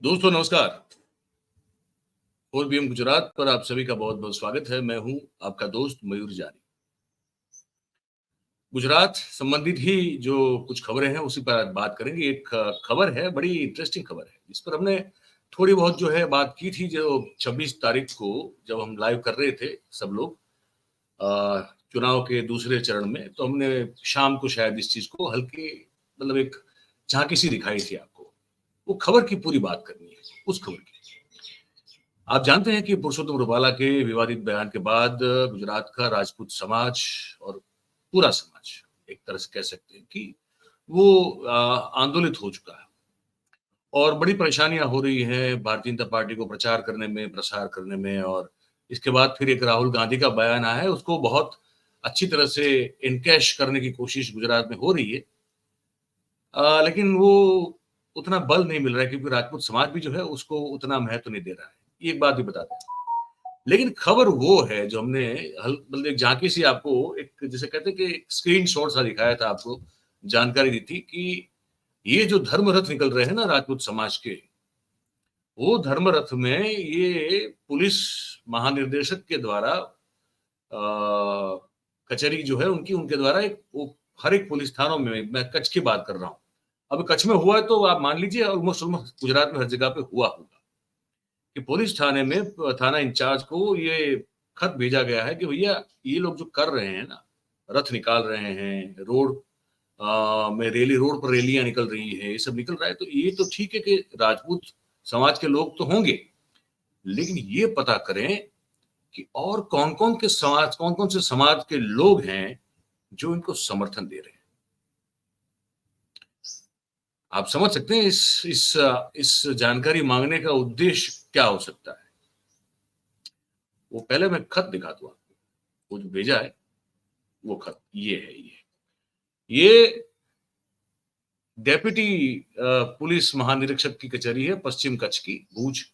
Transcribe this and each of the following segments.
दोस्तों नमस्कार। 4 PM गुजरात पर आप सभी का बहुत बहुत स्वागत है। मैं हूं आपका दोस्त मयूर जानी। गुजरात संबंधित ही जो कुछ खबरें हैं उसी पर आज बात करेंगे। एक खबर है, बड़ी इंटरेस्टिंग खबर है, इस पर हमने थोड़ी बहुत जो है बात की थी। जो 26 तारीख को जब हम लाइव कर रहे थे सब लोग चुनाव के दूसरे चरण में, तो हमने शाम को शायद इस चीज को हल्की मतलब एक झांकी सी दिखाई थी आपको। वो खबर की पूरी बात करनी है, उस खबर की। आप जानते हैं कि पुरुषोत्तम रुपाला के विवादित बयान के बाद गुजरात का राजपूत समाज और पूरा समाज, एक तरह से कह सकते हैं कि वो आंदोलित हो चुका है और बड़ी परेशानियां हो रही हैं भारतीय जनता पार्टी को प्रचार करने में, प्रसार करने में। और इसके बाद फिर एक राहुल गांधी का बयान आया है, उसको बहुत अच्छी तरह से इनकैश करने की कोशिश गुजरात में हो रही है। लेकिन वो उतना बल नहीं मिल रहा है क्योंकि राजपूत समाज भी जो है उसको उतना महत्व नहीं दे रहा है। ये एक बात भी बता दें। लेकिन खबर वो है जो हमने मतलब एक झांकी सी आपको, एक जैसे कहते हैं कि स्क्रीन शॉट सा दिखाया था आपको, जानकारी दी थी कि ये जो धर्म रथ निकल रहे हैं ना राजपूत समाज के, वो धर्म रथ में ये पुलिस महानिर्देशक के द्वारा कचहरी जो है उनकी, उनके द्वारा एक वो हर एक पुलिस थानों में, मैं कच्छ की बात कर रहा हूँ, अब कच्छ में हुआ है तो आप मान लीजिए ऑलमोस्ट गुजरात में हर जगह पे हुआ होगा कि पुलिस थाने में थाना इंचार्ज को ये खत भेजा गया है कि भैया ये लोग जो कर रहे हैं ना, रथ निकाल रहे हैं, रोड में रैली, रोड पर रैलियां निकल रही है, ये सब निकल रहा है, तो ये तो ठीक है कि राजपूत समाज के लोग तो होंगे, लेकिन ये पता करें कि और कौन कौन से समाज के लोग हैं जो इनको समर्थन दे रहे हैं। आप समझ सकते हैं इस जानकारी मांगने का उद्देश्य क्या हो सकता है। वो पहले मैं खत दिखा दूं आपको, वो जो भेजा है वो खत ये है। ये डेप्यूटी पुलिस महानिरीक्षक की कचहरी है पश्चिम कच्छ की, भूज,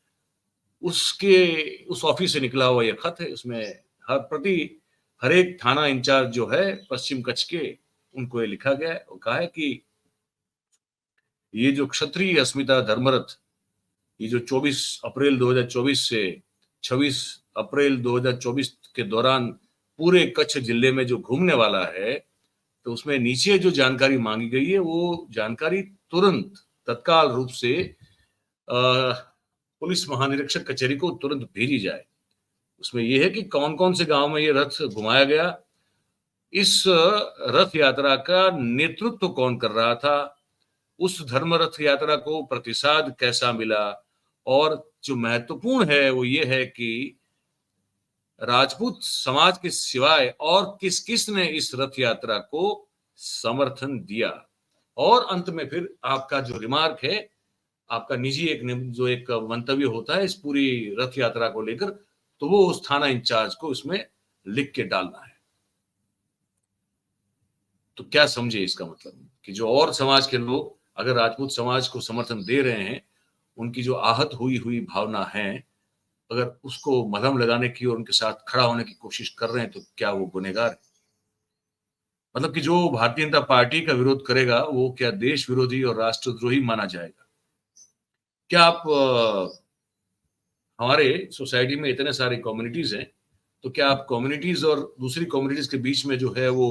उसके उस ऑफिस से निकला हुआ ये खत है। उसमें हर एक थाना इंचार्ज जो है पश्चिम कच्छ के, उनको ये लिखा गया है और कहा है कि ये जो क्षत्रिय अस्मिता धर्मरथ, ये जो 24 अप्रैल 2024 से 26 अप्रैल 2024 के दौरान पूरे कच्छ जिले में जो घूमने वाला है, तो उसमें नीचे जो जानकारी मांगी गई है वो जानकारी तुरंत तत्काल रूप से पुलिस महानिरीक्षक कचहरी को तुरंत भेजी जाए। उसमें यह है कि कौन कौन से गांव में ये रथ घुमाया गया, इस रथ यात्रा का नेतृत्व कौन कर रहा था, उस धर्म रथ यात्रा को प्रतिसाद कैसा मिला, और जो महत्वपूर्ण है वो ये है कि राजपूत समाज के सिवाय और किस किस ने इस रथ यात्रा को समर्थन दिया। और अंत में फिर आपका जो रिमार्क है, आपका निजी जो एक मंतव्य होता है इस पूरी रथ यात्रा को लेकर, तो वो उस थाना इंचार्ज को इसमें लिख के डालना है। तो क्या समझे इसका मतलब कि जो और समाज के लोग अगर राजपूत समाज को समर्थन दे रहे हैं, उनकी जो आहत हुई हुई भावना है, अगर उसको मलहम लगाने की और उनके साथ खड़ा होने की कोशिश कर रहे हैं, तो क्या वो गुनहगार है? मतलब कि जो भारतीय जनता पार्टी का विरोध करेगा वो क्या देश विरोधी और राष्ट्रद्रोही माना जाएगा? क्या आप हमारे सोसाइटी में इतने सारे कम्युनिटीज हैं, तो क्या आप कम्युनिटीज और दूसरी कम्युनिटीज के बीच में जो है वो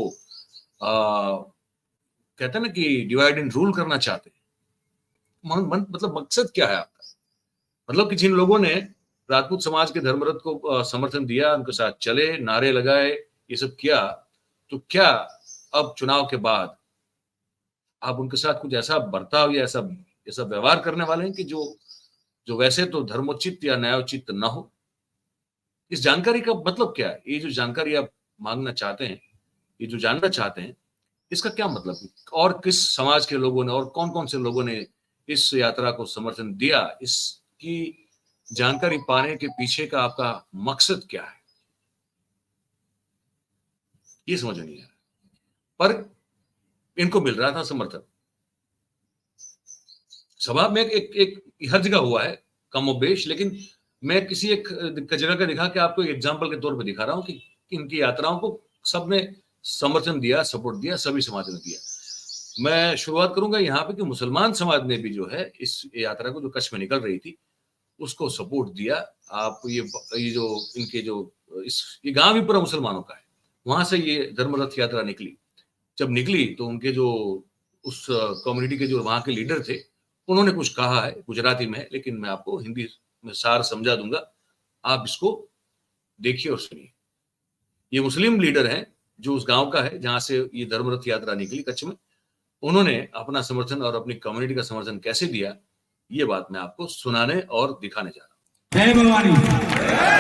कहते हैं ना कि डिवाइड एंड रूल करना चाहते हैं? मतलब मकसद क्या है आपका? मतलब कि जिन लोगों ने राजपूत समाज के धर्मरथ को समर्थन दिया, उनके साथ चले, नारे लगाए, ये सब किया, तो क्या अब चुनाव के बाद आप उनके साथ कुछ ऐसा बर्ताव या ऐसा ऐसा व्यवहार करने वाले हैं कि जो जो वैसे तो धर्मोचित या न्यायोचित ना हो? इस जानकारी का मतलब क्या है? ये जो जानकारी आप मांगना चाहते हैं, ये जो जानना चाहते हैं, इसका क्या मतलब है? और किस समाज के लोगों ने और कौन कौन से लोगों ने इस यात्रा को समर्थन दिया, इसकी जानकारी पाने के पीछे का आपका मकसद क्या है? ये समझ नहीं आ रहा। पर इनको मिल रहा था समर्थन। सभा में एक हर जगह हुआ है कम बेश, लेकिन मैं किसी एक जगह का दिखा के आपको एग्जाम्पल के तौर पर दिखा रहा हूँ कि इनकी यात्राओं को सबने समर्थन दिया, सपोर्ट दिया, सभी समाज ने दिया। मैं शुरुआत करूंगा यहाँ पे कि मुसलमान समाज ने भी जो है इस यात्रा को जो कच्छ में निकल रही थी उसको सपोर्ट दिया। आप ये जो इनके जो ये गांव भी पूरा मुसलमानों का है, वहां से ये धर्म रथ यात्रा निकली। जब निकली तो उनके जो उस कम्युनिटी के जो वहां के लीडर थे उन्होंने कुछ कहा है गुजराती में, लेकिन मैं आपको हिंदी में सार समझा दूंगा, आप इसको देखिए और सुनिए। ये मुस्लिम लीडर हैं जो उस गांव का है जहां से ये धर्मरथ यात्रा निकली कच्छ में। उन्होंने अपना समर्थन और अपनी कम्युनिटी का समर्थन कैसे दिया, ये बात मैं आपको सुनाने और दिखाने जा रहा हूं। जय भवानी,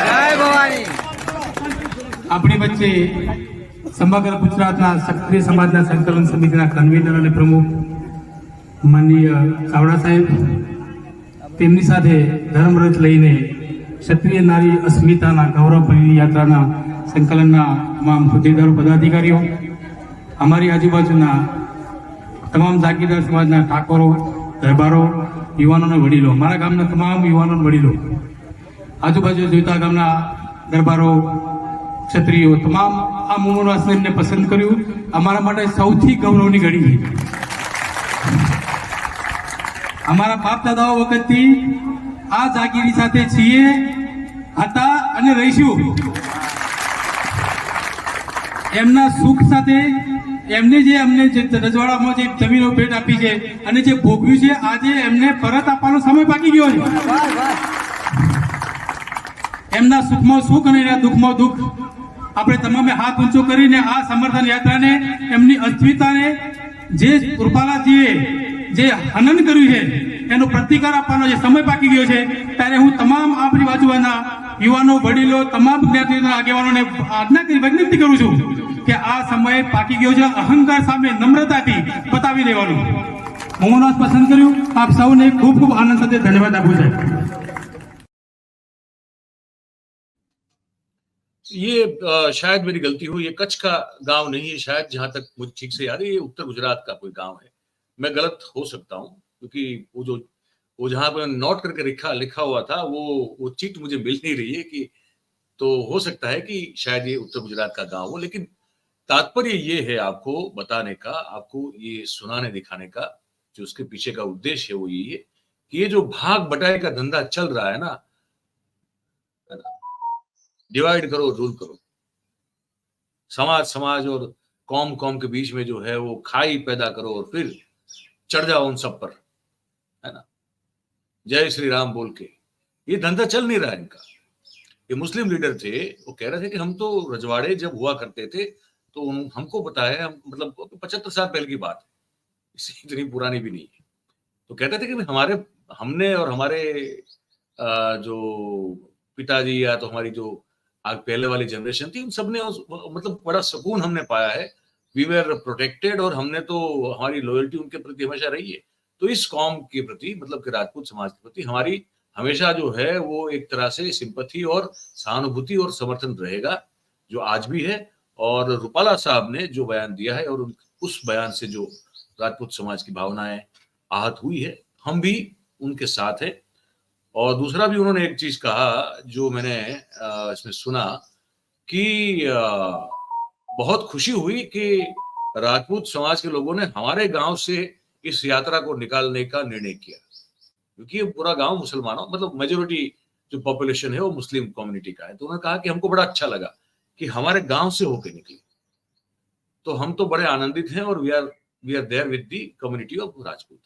जय भवानी। આપણી વચ્ચે સમગ્ર ગુજરાતના ક્ષત્રિય સમાજના સંકલન સમિતિના કન્વીનર અને પ્રમુખ માનનીય ચાવડા સાહેબ, તેમની સાથે ધર્મરથ લઈને ક્ષત્રિય નારી અસ્મિતાના ગૌરવભરી યાત્રાના સંકલનના તમામ હોદ્દેદારો પદાધિકારીઓ, અમારી આજુબાજુના તમામ જાગીરદાર સમાજના ઠાકોરો, દરબારો, યુવાનો અને વડીલો, મારા ગામના તમામ યુવાનો અને વડીલો, આજુબાજુ જોઈતા ગામના દરબારો, ક્ષત્રિયો, તમામ આ મુમુનાસને એમને પસંદ કર્યું. અમારા માટે સૌથી ગૌરવની ઘડી છે. અમારા બાપ દાદાઓ વખતથી આ જાગીરી સાથે છીએ, હતા અને રહીશું. એમના સુખ સાથે એમને જે અમને જે રજવાડામાં જે જમીનો ભેટ આપી છે અને જે ભોગવ્યું છે, આજે એમને પરત આપવાનો સમય પાકી ગયો છે. એમના સુખમાં સુખ અને એના દુઃખમાં દુઃખ આપણે તમામે હાથ ઊંચો કરીને આ સમર્થન યાત્રાને, એમની અસ્મિતાને જે રૂપાલાજીએ જે હનન કર્યું છે એનો પ્રતિકાર આપવાનો જે સમય પાકી ગયો છે, ત્યારે હું તમામ આપણી બાજુના યુવાનો, વડીલો, તમામ જ્ઞાતિના આગેવાનોને આજ્ઞા કરી વિનંતી કરું છું કે આ સમય પાકી ગયો છે. અહંકાર સામે નમ્રતાથી બતાવી દેવાનું. હું પસંદ કર્યું. આપ સૌને ખૂબ ખૂબ આનંદ સાથે ધન્યવાદ આપું છું. ये शायद मेरी गलती हुई, ये कच्छ का गांव नहीं है शायद, जहां तक मुझे ठीक से याद है, ये उत्तर गुजरात का कोई गांव है। मैं गलत हो सकता हूँ क्योंकि वो जहां पर नोट करके लिखा हुआ था वो चिट मुझे मिल नहीं रही है कि, तो हो सकता है कि शायद ये उत्तर गुजरात का गांव हो। लेकिन तात्पर्य ये है आपको बताने का, आपको ये सुनाने दिखाने का, जो उसके पीछे का उद्देश्य है वो यही है कि ये जो भाग बटाई का धंधा चल रहा है ना, डिवाइड करो रूल करो, समाज और कौम के बीच में जो है वो खाई पैदा करो और फिर चढ़ जाओ उन सब पर, है ना, जय श्री राम बोल के। ये धंधा चल नहीं रहा इनका। ये मुस्लिम लीडर थे, वो कह रहे थे कि हम तो रजवाड़े जब हुआ करते थे तो हमको पता है, मतलब 75 साल पहले की बात है, इससे इतनी पुरानी भी नहीं है। तो कहते थे कि हमने और हमारे जो पिताजी या तो हमारी जो आज पहले वाली जनरेशन थी, उन सब ने मतलब बड़ा सुकून हमने पाया है, वी वर प्रोटेक्टेड, और हमने तो हमारी लॉयल्टी उनके प्रति हमेशा रही है। तो इस कौम के प्रति, मतलब कि राजपूत समाज के प्रति हमारी हमेशा जो है वो एक तरह से सिंपैथी और सहानुभूति और समर्थन रहेगा, जो आज भी है। और रूपाला साहब ने जो बयान दिया है और उस बयान से जो राजपूत समाज की भावनाएं आहत हुई है, हम भी उनके साथ है। और दूसरा भी उन्होंने एक चीज कहा जो मैंने इसमें सुना कि बहुत खुशी हुई कि राजपूत समाज के लोगों ने हमारे गांव से इस यात्रा को निकालने का निर्णय किया, क्योंकि ये पूरा गांव मुसलमानों, मतलब मेजोरिटी जो पॉपुलेशन है वो मुस्लिम कम्युनिटी का है। तो उन्होंने कहा कि हमको बड़ा अच्छा लगा कि हमारे गांव से होके निकली, तो हम तो बड़े आनंदित हैं और we are there with the community of Rajput.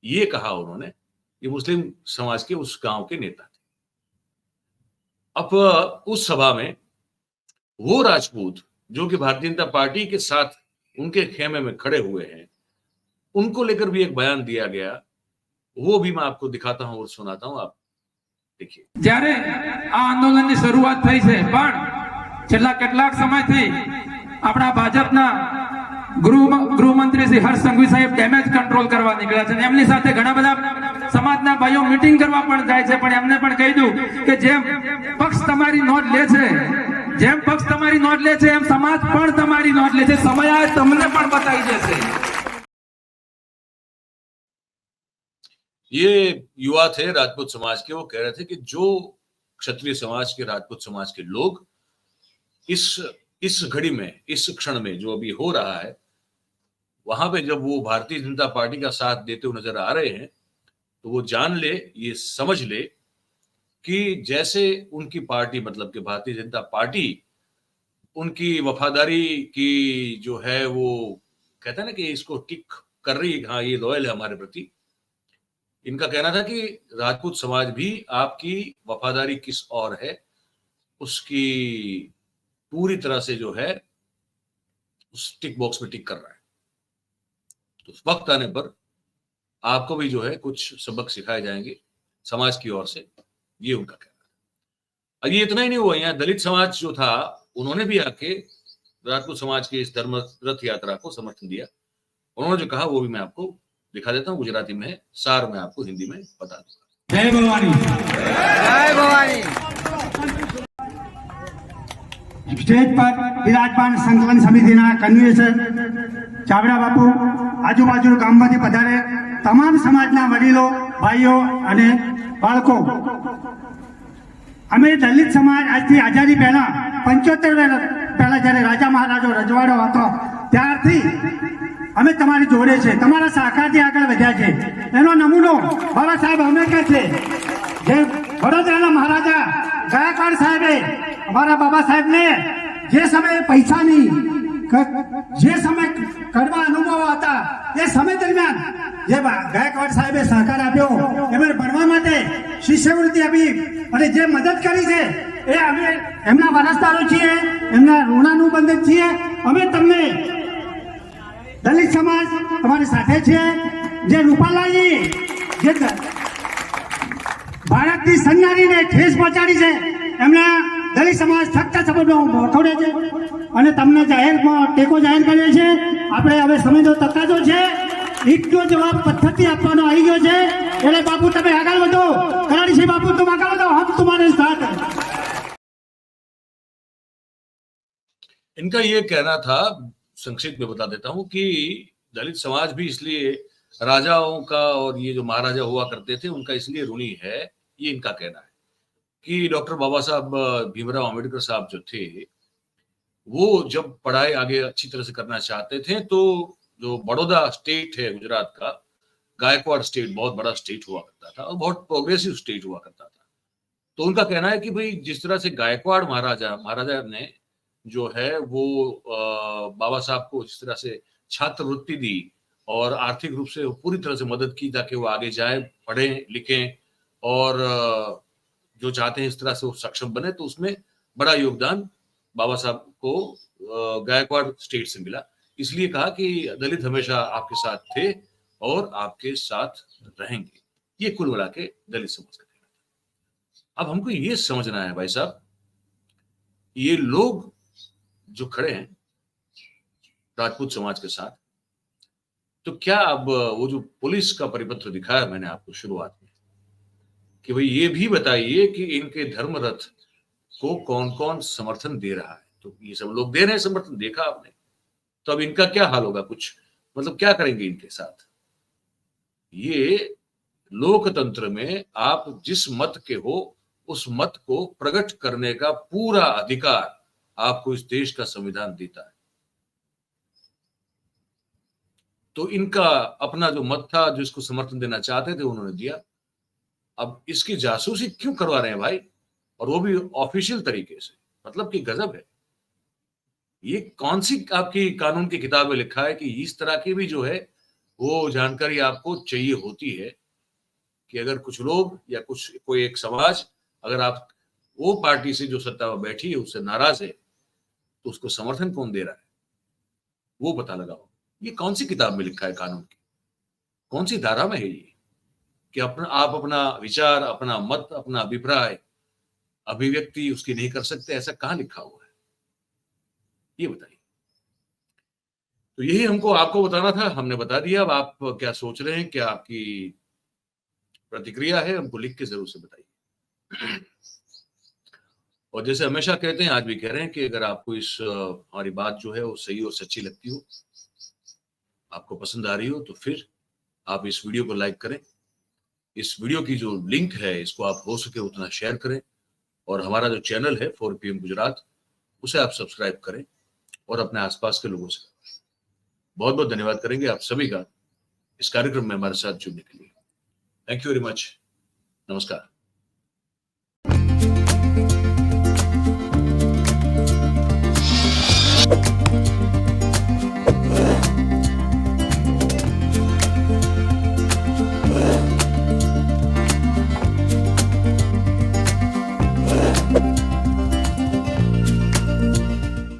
ये कहा उन्होंने, ये मुस्लिम समाज के उस गांव के नेता थे। अब उस सभा में वो राजपूत जो कि भारतीय जनता पार्टी के साथ उनके खेमे में खड़े हुए हैं, उनको लेकर भी एक बयान दिया गया, वो भी मैं आपको दिखाता हूं और सुनाता हूं, आप देखिए। જ્યારે આ આંદોલનની શરૂઆત થઈ છે, પણ છેલ્લા કેટલાક સમયથી આપણા ભાજપના ગૃહમંત્રી શ્રી હર્ષ સંઘવી સાહેબ ડેમેજ કંટ્રોલ કરવા નીકળ્યા છે. એમની સાથે ઘણા બધા સમાજના ભાઈઓ મીટિંગ કરવા પણ જાય છે, પણ એમને પણ કહી દઉં કે જેમ પક્ષ તમારી નોંધ લે છે, જેમ પક્ષ તમારી નોંધ લે છે, એમ સમાજ પણ તમારી નોંધ લે છે. સમય આવે તમને પણ બતાવી દેશે. ये युवा थे राजपूत समाज के, वो कह रहे थे कि जो क्षत्रिय समाज के, राजपूत समाज के लोग इस घड़ी में, इस क्षण में जो अभी हो रहा है, वहां पे जब वो भारतीय जनता पार्टी का साथ देते हुए नजर आ रहे हैं तो वो जान ले, ये समझ ले कि जैसे उनकी पार्टी मतलब कि भारतीय जनता पार्टी उनकी वफादारी की जो है वो कहते हैं ना कि इसको टिक कर रही है, हाँ ये लॉयल है हमारे प्रति। इनका कहना था कि राजपूत समाज भी आपकी वफादारी किस और है उसकी पूरी तरह से जो है उस टिक बॉक्स में टिक कर रहा है। तो वक्त आने पर आपको भी जो है कुछ सबक सिखाए जाएंगे समाज की ओर से, ये उनका कहना है। अब ये इतना ही नहीं हुआ, यहाँ दलित समाज जो था उन्होंने भी आके राजपूत समाज की इस धर्म रथ यात्रा को समर्थन दिया। उन्होंने जो कहा वो भी मैं आपको दिखा देता हूँ, गुजराती में है, सार मैं आपको हिंदी में बता दूंगा। जय भवानी। जय भवानी। स्टेज पर विराजमान संकलन समितिના કન્વીનર ચાવડા બાપુ, આજુબાજુ ગામમાંથી પધારે તમામ સમાજના વડીલો, ભાઈઓ અને બાળકો, અમે દલિત સમાજ આજથી આઝાદી પહેલા 75 વર્ષ પહેલા જ્યારે રાજા મહારાજો રજવાડો હતો ત્યારથી અમે તમારી જોડે છે, તમારા સહકારથી આગળ વધ્યા છે। એનો નમૂનો બાબા સાહેબ આંબેડકર છે, જે વડોદરાના મહારાજા ગાયકવાડ સાહેબે અમારા બાબા સાહેબને જે સમયે પૈસાની જે સમય કડવા અનુભવો હતા એ સમય દરમિયાન જે ગાયકવાડ સાહેબે સહકાર આપ્યો, એમને ભણવા માટે શિષ્યવૃત્તિ આપી અને જે મદદ કરી છે એ અમે એમના વારસદારો છીએ, એમના ઋણાનુબંધિત છીએ। અમે તમને દલિત સમાજ તમારી સાથે છે। જે રૂપાલાજી જે ભારતની સન્નારીને ઠેસ પહોંચાડી છે એમના દલિત સમાજ સખ્ત શબ્દોમાં વખોડે છે અને તમને જાહેરમાં ટેકો જાહેર કર્યો છે। આપણે હવે સમયનો તકાજો છે, એકનો જવાબ પદ્ધતિ આપવાનો આવી ગયો છે, એટલે બાપુ તમે આગળ વધો, કરાડીસિંહ બાપુ तुम આગળ વધો, हम तुम्हारे साथ हैं। इनका ये कहना था, संक्षिप्त में बता देता हूं, कि दलित समाज भी इसलिए राजाओं का और ये जो महाराजा हुआ करते थे उनका इसलिए ऋणी है, ये इनका कहना है कि डॉक्टर बाबा साहब भीमराव अम्बेडकर साहब जो थे वो जब पढ़ाई आगे अच्छी तरह से करना चाहते थे तो जो बड़ौदा स्टेट है गुजरात का, गायकवाड़ स्टेट बहुत बड़ा स्टेट हुआ करता था और बहुत प्रोग्रेसिव स्टेट हुआ करता था। तो उनका कहना है कि भाई जिस तरह से गायकवाड़ महाराजा ने जो है वो बाबा साहब को जिस तरह से छात्रवृत्ति दी और आर्थिक रूप से पूरी तरह से मदद की ताकि वो आगे जाए, पढ़ें लिखें और जो चाहते हैं इस तरह से वो सक्षम बने, तो उसमें बड़ा योगदान बाबा साहब को गायकवाड़ स्टेट से मिला। इसलिए कहा कि दलित हमेशा आपके साथ थे और आपके साथ रहेंगे। ये कुल मिला के दलित समाज का कहना था। अब हमको ये समझना है भाई साहब, ये लोग जो खड़े हैं राजपूत समाज के साथ, तो क्या अब वो जो पुलिस का परिपत्र दिखाया मैंने आपको शुरुआत में कि भाई ये भी बताइए कि इनके धर्म रथ को कौन कौन समर्थन दे रहा है, तो ये सब लोग दे रहे हैं समर्थन, देखा आपने, तो अब इनका क्या हाल होगा, कुछ मतलब क्या करेंगे इनके साथ। ये लोकतंत्र में आप जिस मत के हो उस मत को प्रकट करने का पूरा अधिकार आपको इस देश का संविधान देता है। तो इनका अपना जो मत था, जिसको समर्थन देना चाहते थे उन्होंने दिया। अब इसकी जासूसी क्यों करवा रहे हैं भाई, और वो भी ऑफिशियल तरीके से, मतलब कि गजब है। ये कौन सी आपकी कानून की किताब में लिखा है कि इस तरह की भी जो है वो जानकारी आपको चाहिए होती है कि अगर कुछ लोग या कोई एक समाज, अगर आप वो पार्टी से जो सत्ता में बैठी है उससे नाराज है तो उसको समर्थन कौन दे रहा है वो पता लगाओ। ये कौन सी किताब में लिखा है कानून की, कौन सी धारा में है ये कि आप अपना विचार, अपना मत, अपना अभिप्राय, अभिव्यक्ति उसकी नहीं कर सकते, ऐसा कहां लिखा हुआ है, ये बताइए। तो यही हमको आपको बताना था, हमने बता दिया। अब आप क्या सोच रहे हैं, क्या आपकी प्रतिक्रिया है, हमको लिख के जरूर से बताइए। और जैसे हमेशा कहते हैं, आज भी कह रहे हैं कि अगर आपको इस हमारी बात जो है वो सही और सच्ची लगती हो, आपको पसंद आ रही हो, तो फिर आप इस वीडियो को लाइक करें। इस वीडियो की जो लिंक है इसको आप हो सके उतना शेयर करें, और हमारा जो चैनल है 4PM गुजरात उसे आप सब्सक्राइब करें और अपने आसपास के लोगों से बहुत बहुत धन्यवाद करेंगे आप सभी का इस कार्यक्रम में हमारे साथ जुड़ने के लिए। Thank you very much. नमस्कार।